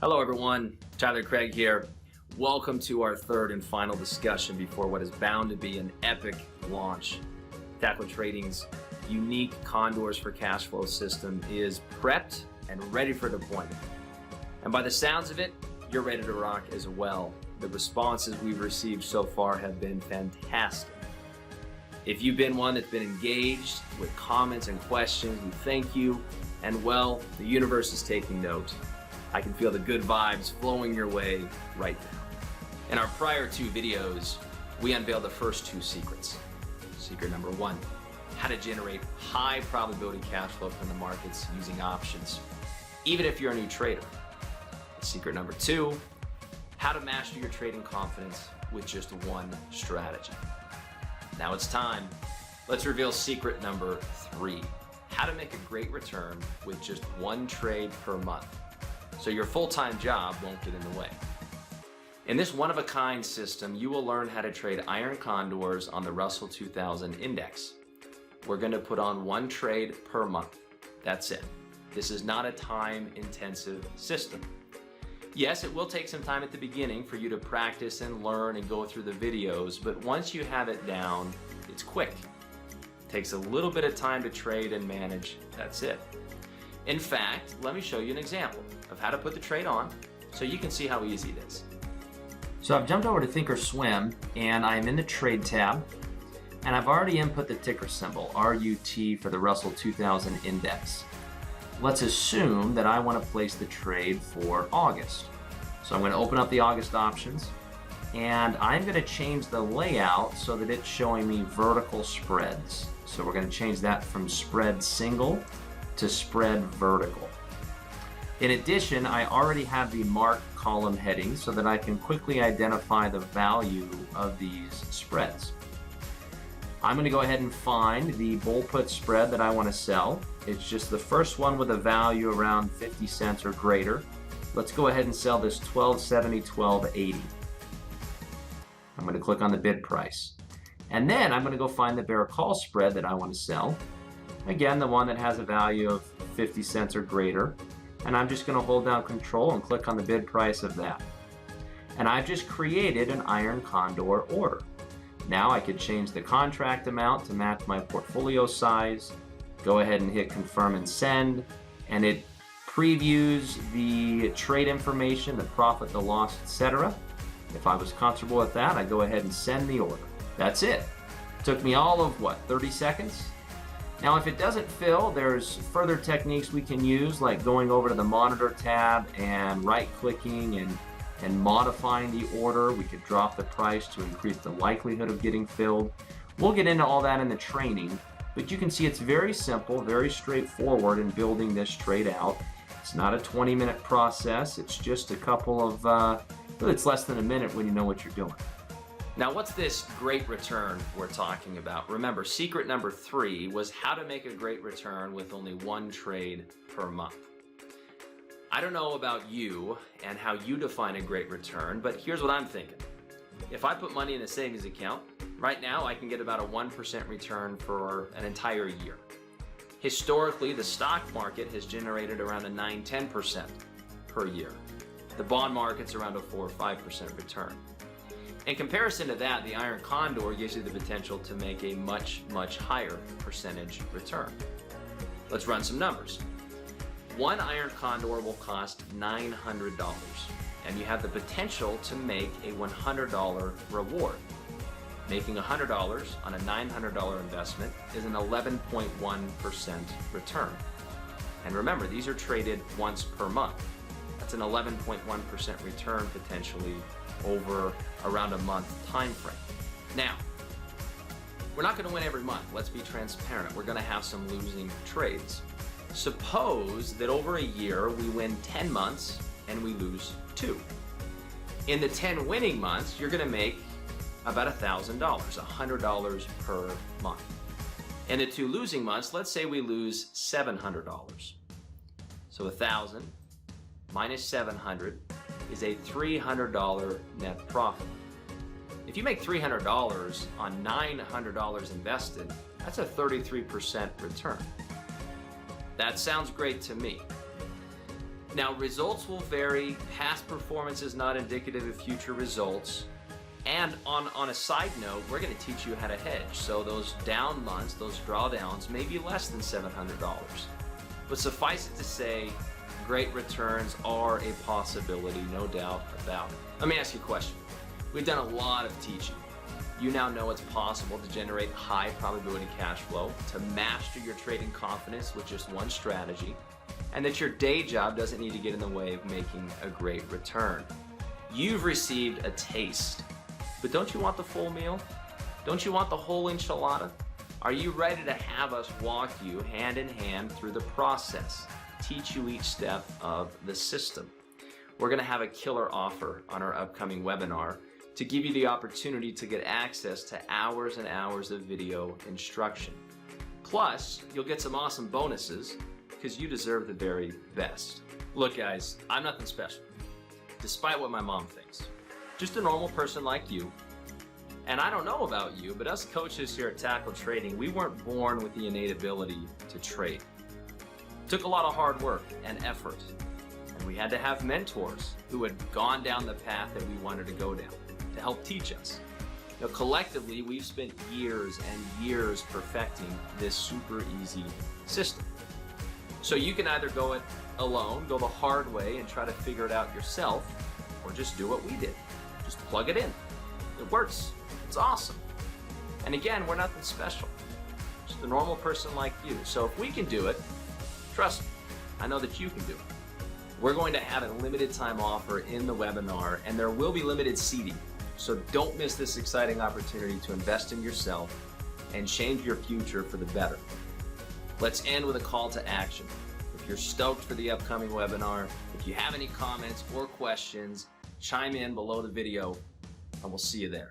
Hello everyone, Tyler Craig here. Welcome to our third and final discussion before what is bound to be an epic launch. Tackle Trading's unique Condors for cash flow system is prepped and ready for deployment. And by the sounds of it, you're ready to rock as well. The responses we've received so far have been fantastic. If you've been one that's been engaged with comments and questions, we thank you. And well, the universe is taking note. I can feel the good vibes flowing your way right now. In our prior two videos, we unveiled the first two secrets. Secret number one, how to generate high probability cash flow from the markets using options, even if you're a new trader. Secret number two, how to master your trading confidence with just one strategy. Now it's time. Let's reveal secret number three, how to make a great return with just one trade per month, so your full-time job won't get in the way. In this one-of-a-kind system, you will learn how to trade iron condors on the Russell 2000 index. We're going to put on one trade per month. That's it. This is not a time-intensive system. Yes, it will take some time at the beginning for you to practice and learn and go through the videos, but once you have it down, it's quick. It takes a little bit of time to trade and manage. That's it. In fact, let me show you an example of how to put the trade on so you can see how easy it is. So I've jumped over to Thinkorswim and I'm in the Trade tab, and I've already input the ticker symbol, RUT, for the Russell 2000 index. Let's assume that I want to place the trade for August. So I'm going to open up the August options, and I'm going to change the layout so that it's showing me vertical spreads. So we're going to change that from spread single to spread vertical. In addition, I already have the mark column heading so that I can quickly identify the value of these spreads. I'm going to go ahead and find the bull put spread that I want to sell. It's just the first one with a value around 50 cents or greater. Let's go ahead and sell this 1270, 1280. I'm going to click on the bid price. And then I'm going to go find the bear call spread that I want to sell. Again, the one that has a value of 50 cents or greater. And I'm just going to hold down Control and click on the bid price of that. And I've just created an iron condor order. Now I could change the contract amount to match my portfolio size. Go ahead and hit confirm and send. And it previews the trade information, the profit, the loss, etc. If I was comfortable with that, I go ahead and send the order. That's it. Took me all of, 30 seconds? Now, if it doesn't fill, there's further techniques we can use, like going over to the monitor tab and right-clicking and modifying the order. We could drop the price to increase the likelihood of getting filled. We'll get into all that in the training, but you can see it's very simple, very straightforward in building this trade out. It's not a 20-minute process. It's just a couple of, it's less than a minute when you know what you're doing. Now, what's this great return we're talking about? Remember, secret number three was how to make a great return with only one trade per month. I don't know about you and how you define a great return, but here's what I'm thinking. If I put money in a savings account, right now I can get about a 1% return for an entire year. Historically, the stock market has generated around a 9-10% per year. The bond market's around a 4 or 5% return. In comparison to that, the iron condor gives you the potential to make a much, much higher percentage return. Let's run some numbers. One iron condor will cost $900, and you have the potential to make a $100 reward. Making $100 on a $900 investment is an 11.1% return. And remember, these are traded once per month. That's an 11.1% return potentially over around a month time frame. Now, we're not going to win every month. Let's be transparent. We're going to have some losing trades. Suppose that over a year we win 10 months and we lose 2. In the 10 winning months, you're going to make about $1,000, $100 per month. In the 2 losing months, let's say we lose $700. So 1,000 minus 700 is a $300 net profit. If you make $300 on $900 invested, that's a 33% return. That sounds great to me. Now, results will vary. Past performance is not indicative of future results. And on a side note, we're going to teach you how to hedge. So those down months, those drawdowns may be less than $700. But suffice it to say, great returns are a possibility, no doubt about it. Let me ask you a question. We've done a lot of teaching. You now know it's possible to generate high probability cash flow, to master your trading confidence with just one strategy, and that your day job doesn't need to get in the way of making a great return. You've received a taste, but don't you want the full meal? Don't you want the whole enchilada? Are you ready to have us walk you hand in hand through the process, teach you each step of the system? We're going to have a killer offer on our upcoming webinar to give you the opportunity to get access to hours and hours of video instruction. Plus, you'll get some awesome bonuses because you deserve the very best. Look guys, I'm nothing special, despite what my mom thinks. Just a normal person like you. And I don't know about you, but us coaches here at Tackle Trading, we weren't born with the innate ability to trade. It took a lot of hard work and effort. And we had to have mentors who had gone down the path that we wanted to go down to help teach us. Now collectively, we've spent years and years perfecting this super easy system. So you can either go it alone, go the hard way and try to figure it out yourself, or just do what we did. Just plug it in. It works. It's awesome. And again, we're nothing special. Just a normal person like you. So if we can do it, trust me, I know that you can do it. We're going to have a limited time offer in the webinar, and there will be limited seating. So don't miss this exciting opportunity to invest in yourself and change your future for the better. Let's end with a call to action. If you're stoked for the upcoming webinar, if you have any comments or questions, chime in below the video, and we'll see you there.